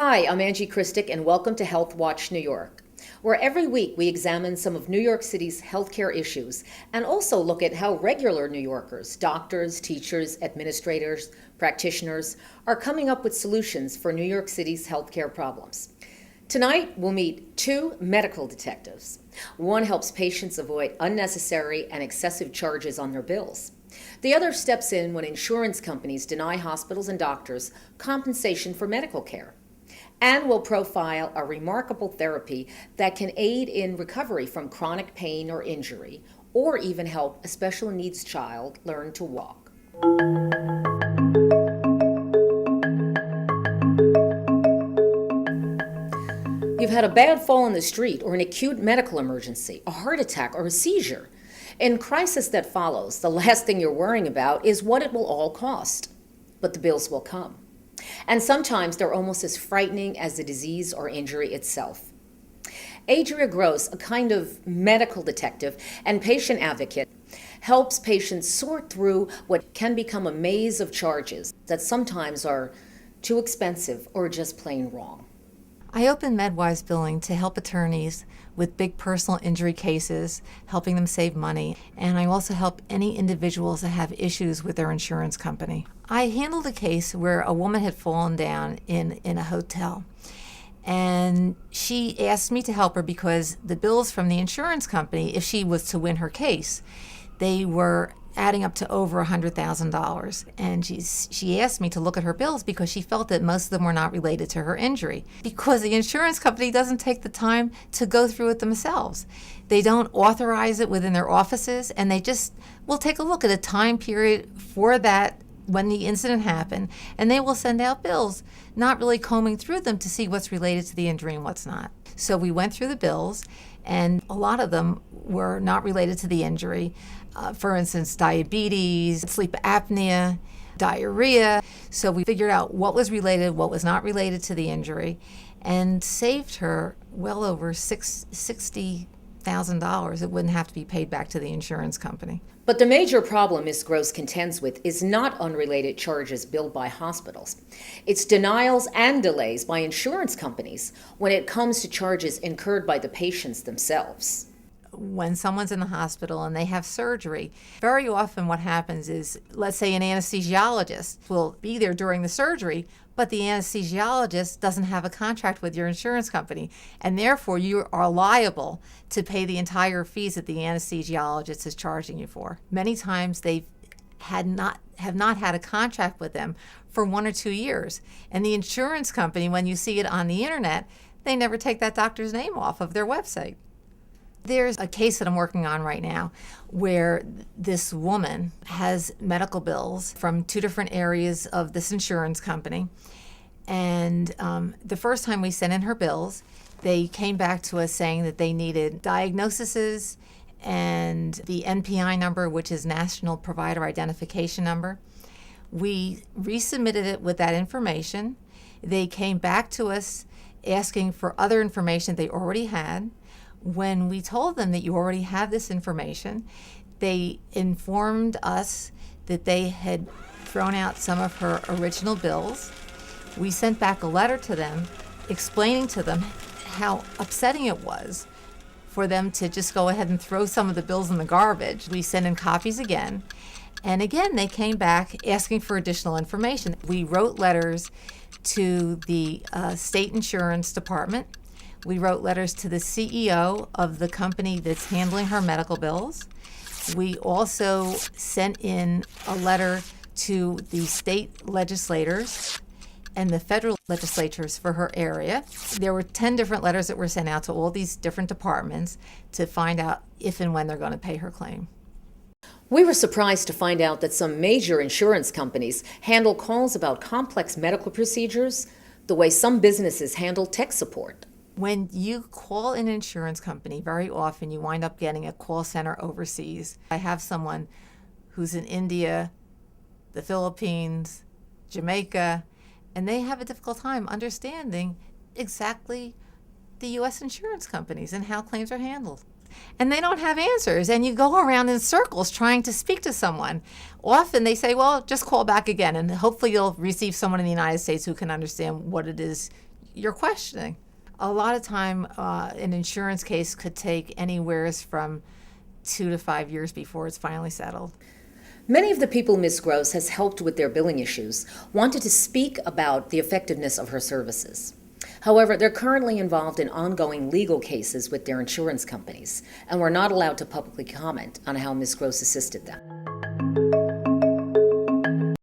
Hi, I'm Angie Christic, and welcome to Healthwatch New York, where every week we examine some of New York City's healthcare issues and also look at how regular New Yorkers, doctors, teachers, administrators, practitioners, are coming up with solutions for New York City's healthcare problems. Tonight, we'll meet two medical detectives. One helps patients avoid unnecessary and excessive charges on their bills. The other steps in when insurance companies deny hospitals and doctors compensation for medical care. And will profile a remarkable therapy that can aid in recovery from chronic pain or injury, or even help a special needs child learn to walk. You've had a bad fall in the street or an acute medical emergency, a heart attack or a seizure. In crisis that follows, the last thing you're worrying about is what it will all cost. But the bills will come. And sometimes they're almost as frightening as the disease or injury itself. Adria Gross, a kind of medical detective and patient advocate, helps patients sort through what can become a maze of charges that sometimes are too expensive or just plain wrong. I open MedWise Billing to help attorneys with big personal injury cases, helping them save money, and I also help any individuals that have issues with their insurance company. I handled a case where a woman had fallen down in a hotel, and she asked me to help her because the bills from the insurance company, if she was to win her case, they were adding up to over $100,000. And she asked me to look at her bills because she felt that most of them were not related to her injury, because the insurance company doesn't take the time to go through it themselves. They don't authorize it within their offices, and they just will take a look at a time period for that when the incident happened, and they will send out bills, not really combing through them to see what's related to the injury and what's not. So we went through the bills, and a lot of them were not related to the injury. For instance, diabetes, sleep apnea, diarrhea. So we figured out what was related, what was not related to the injury, and saved her well over $60,000. It wouldn't have to be paid back to the insurance company. But the major problem Ms. Gross contends with is not unrelated charges billed by hospitals. It's denials and delays by insurance companies when it comes to charges incurred by the patients themselves. When someone's in the hospital and they have surgery, very often what happens is, let's say an anesthesiologist will be there during the surgery, but the anesthesiologist doesn't have a contract with your insurance company, and therefore you are liable to pay the entire fees that the anesthesiologist is charging you for. Many times they have not had a contract with them for 1 or 2 years, and the insurance company, when you see it on the internet, they never take that doctor's name off of their website. There's a case that I'm working on right now where this woman has medical bills from 2 different areas of this insurance company. And the first time we sent in her bills, they came back to us saying that they needed diagnoses and the NPI number, which is National Provider Identification Number. We resubmitted it with that information. They came back to us asking for other information they already had. When we told them that you already have this information, they informed us that they had thrown out some of her original bills. We sent back a letter to them explaining to them how upsetting it was for them to just go ahead and throw some of the bills in the garbage. We sent in copies again, and again they came back asking for additional information. We wrote letters to the state insurance department. We wrote letters to the CEO of the company that's handling her medical bills. We also sent in a letter to the state legislators and the federal legislatures for her area. There were 10 different letters that were sent out to all these different departments to find out if and when they're going to pay her claim. We were surprised to find out that some major insurance companies handle calls about complex medical procedures the way some businesses handle tech support. When you call an insurance company, very often you wind up getting a call center overseas. I have someone who's in India, the Philippines, Jamaica, and they have a difficult time understanding exactly the U.S. insurance companies and how claims are handled. And they don't have answers, and you go around in circles trying to speak to someone. Often they say, well, just call back again, and hopefully you'll receive someone in the United States who can understand what it is you're questioning. A lot of time, an insurance case could take anywhere from 2 to 5 years before it's finally settled. Many of the people Ms. Gross has helped with their billing issues wanted to speak about the effectiveness of her services. However, they're currently involved in ongoing legal cases with their insurance companies and were not allowed to publicly comment on how Ms. Gross assisted them.